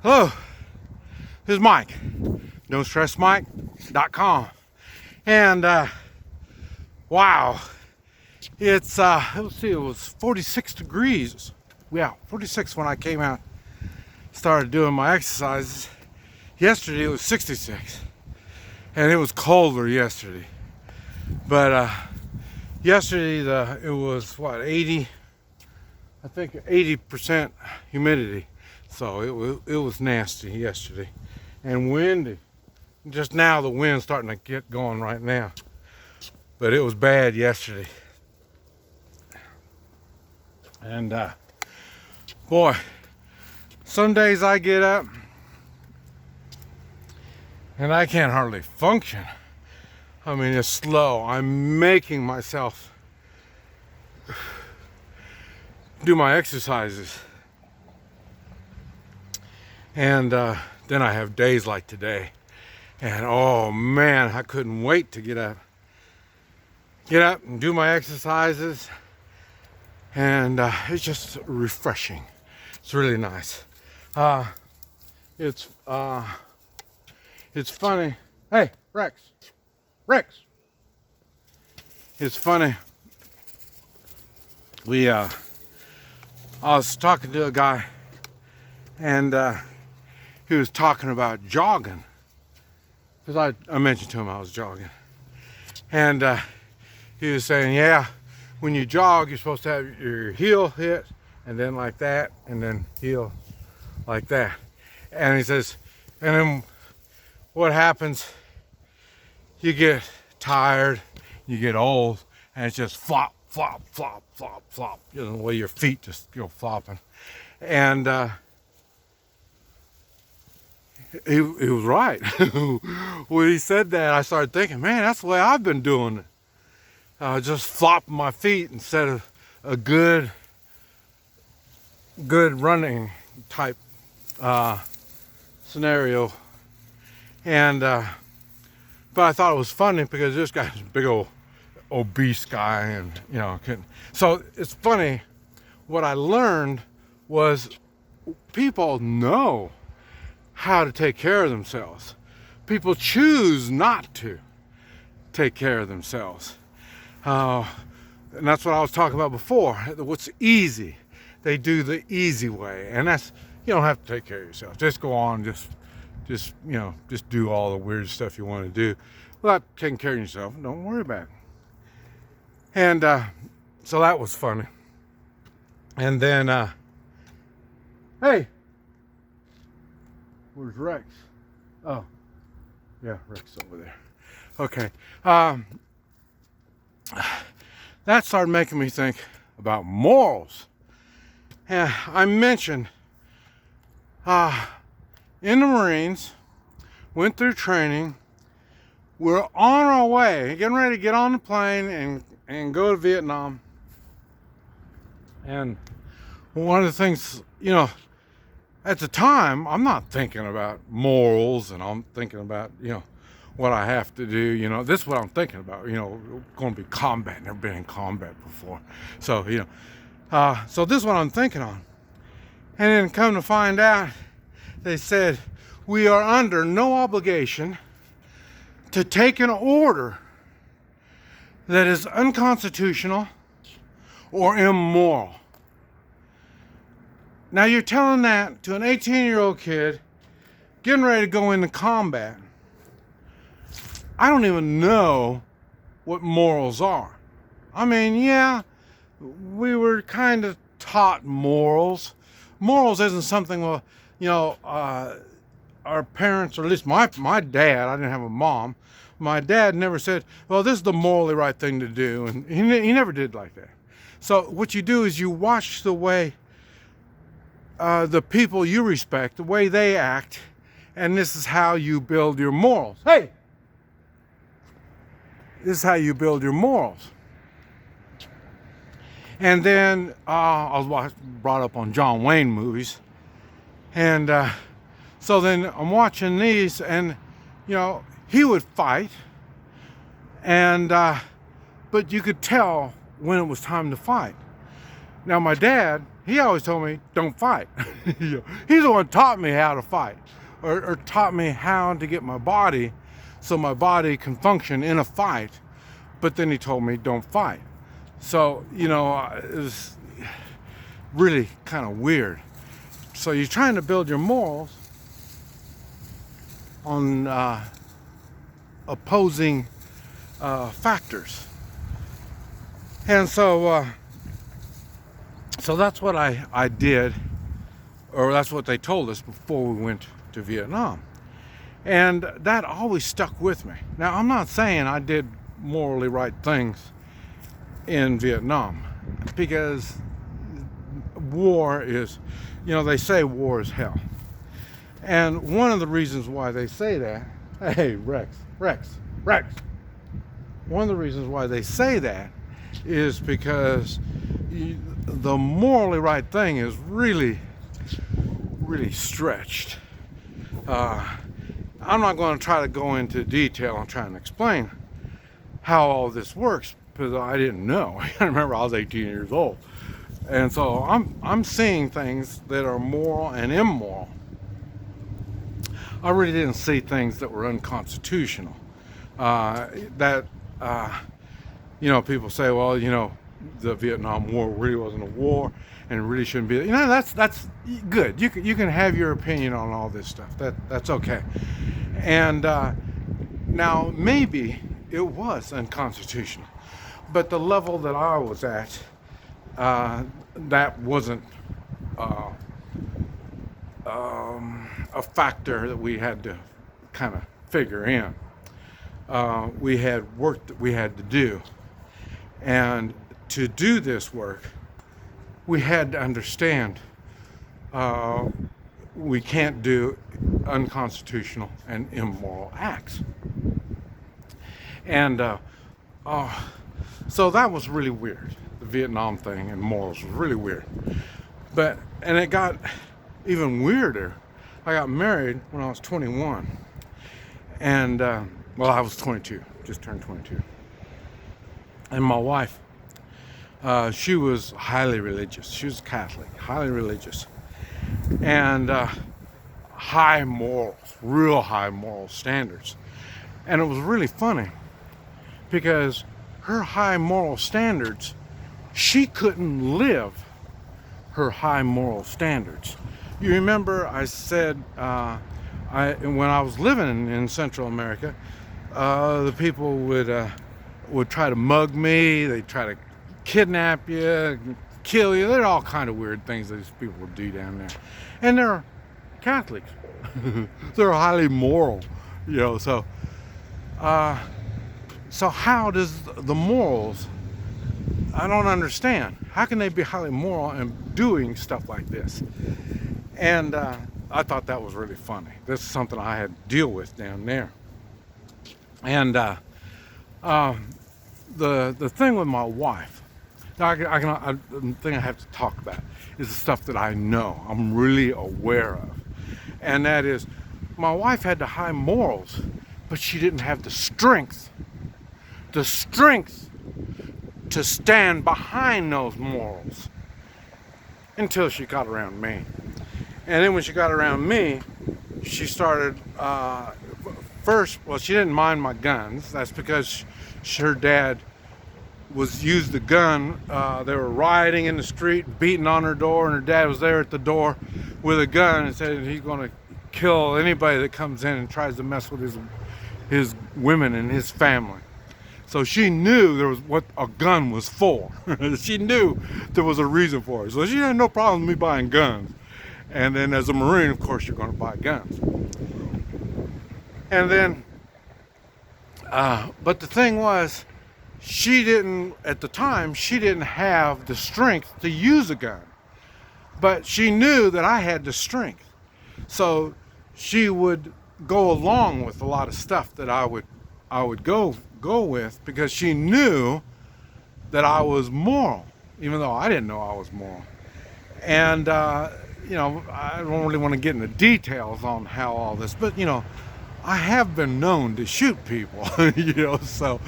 Hello, this is Mike, Don'tStressMike.com, and wow, it's let's see, it was 46 degrees. Yeah, 46 when I came out, started doing my exercises. Yesterday it was 66, and it was colder yesterday. But yesterday it was what, 80? I think 80% humidity. So it was nasty yesterday and windy. Just now the wind's starting to get going right now. But it was bad yesterday. And boy, some days I get up and I can't hardly function. I mean, it's slow. I'm making myself do my exercises. And then I have days like today. And oh man, I couldn't wait to get up and do my exercises. And it's just refreshing. It's really nice. It's funny. Hey, Rex. It's funny. I was talking to a guy, and he was talking about jogging, because I mentioned to him I was jogging, and he was saying, yeah, when you jog, you're supposed to have your heel hit, and then like that, and then heel like that. And he says, and then what happens, you get tired, you get old, and it's just flop, flop, flop, flop, flop, you know, the way your feet just go flopping. And he was right. When he said that, I started thinking, man, that's the way I've been doing it. Just flopping my feet instead of a good running type scenario. And but I thought it was funny because this guy's a big old obese guy, and you know, so it's funny. What I learned was people know how to take care of themselves. People choose not to take care of themselves. And that's what I was talking about before. What's easy, they do the easy way, and that's, you don't have to take care of yourself. Just go on, just you know, just do all the weird stuff you want to do without taking care of yourself. Don't worry about it. And so that was funny. And then hey, where's Rex? Oh, yeah, Rex is over there. Okay. That started making me think about morals. And I mentioned in the Marines, went through training. We're on our way, getting ready to get on the plane and go to Vietnam. And one of the things, you know, at the time, I'm not thinking about morals, and I'm thinking about, you know, what I have to do. You know, this is what I'm thinking about. You know, going to be combat. Never been in combat before, so you know, so this is what I'm thinking on. And then come to find out, they said we are under no obligation to take an order that is unconstitutional or immoral. Now you're telling that to an 18-year-old kid getting ready to go into combat. I don't even know what morals are. I mean, yeah, we were kind of taught morals. Morals isn't something, well, you know, our parents, or at least my dad, I didn't have a mom, my dad never said, well, this is the morally right thing to do, and he never did like that. So what you do is you watch the way the people you respect, the way they act, and this is how you build your morals. Hey! This is how you build your morals. And then I was brought up on John Wayne movies, and so then I'm watching these, and you know, he would fight, and but you could tell when it was time to fight. Now my dad, he always told me, don't fight. He's the one taught me how to fight, or taught me how to get my body so my body can function in a fight. But then he told me, don't fight. So, it was really kind of weird. So you're trying to build your morals on opposing factors. And so that's what I did, or that's what they told us before we went to Vietnam. And that always stuck with me. Now, I'm not saying I did morally right things in Vietnam, because war is, they say war is hell. And one of the reasons why they say that, hey, Rex. One of the reasons why they say that is because the morally right thing is really, really stretched. I'm not going to try to go into detail and try and explain how all this works, because I didn't know. I remember I was 18 years old. And so I'm seeing things that are moral and immoral. I really didn't see things that were unconstitutional. People say, well, the Vietnam War really wasn't a war, and it really shouldn't be. That's good. You can have your opinion on all this stuff. That's okay. And now maybe it was unconstitutional, but the level that I was at, that wasn't a factor that we had to kind of figure in. We had work that we had to do, and to do this work, we had to understand we can't do unconstitutional and immoral acts. And so that was really weird. The Vietnam thing and morals was really weird. And it got even weirder. I got married when I was 21. And, I was 22, just turned 22. And my wife, she was highly religious. She was Catholic, highly religious. And high morals, real high moral standards. And it was really funny because her high moral standards, she couldn't live her high moral standards. You remember I said when I was living in Central America, the people would try to mug me, they'd try to kidnap you, kill you. There are all kind of weird things that these people will do down there. And they're Catholics. They're highly moral, so how does the morals, I don't understand. How can they be highly moral and doing stuff like this? And I thought that was really funny. This is something I had to deal with down there. And the thing with my wife, the thing I have to talk about is the stuff that I know, I'm really aware of. And that is, my wife had the high morals, but she didn't have the strength to stand behind those morals until she got around me. And then when she got around me, she started, she didn't mind my guns. That's because her dad used the gun. They were rioting in the street, beating on her door, and her dad was there at the door with a gun and said he's going to kill anybody that comes in and tries to mess with his women and his family. So she knew there was what a gun was for. She knew there was a reason for it. So she had no problem with me buying guns. And then as a Marine, of course, you're going to buy guns. And then, but the thing was, at the time, she didn't have the strength to use a gun. But she knew that I had the strength. So she would go along with a lot of stuff that I would go with, because she knew that I was moral, even though I didn't know I was moral. And I don't really want to get into details on how all this, but I have been known to shoot people. So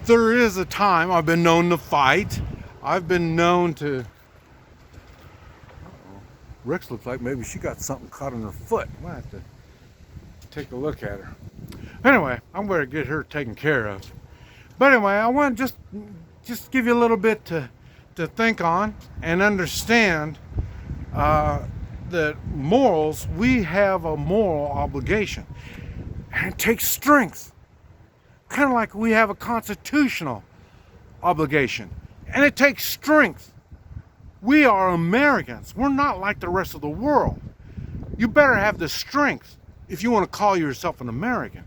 there is a time I've been known to fight. I've been known to Rex looks like maybe she got something caught in her foot. I might have to take a look at her. Anyway, I'm going to get her taken care of. But anyway, I want to just give you a little bit to think on and understand that morals, we have a moral obligation. And it takes strength. Kind of like we have a constitutional obligation. And it takes strength. We are Americans. We're not like the rest of the world. You better have the strength if you want to call yourself an American.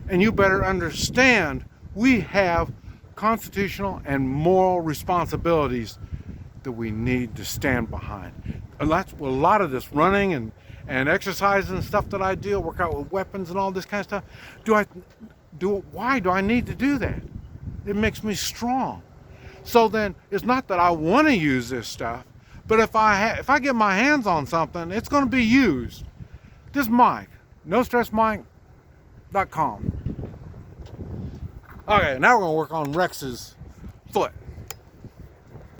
And you better understand we have constitutional and moral responsibilities that we need to stand behind. And that's a lot of this running and exercise and stuff that I do, work out with weapons and all this kind of stuff. Why do I need to do that? It makes me strong. So then it's not that I want to use this stuff, but if I get my hands on something, it's going to be used. This mic, nostressmic.com. Okay, now we're going to work on Rex's foot.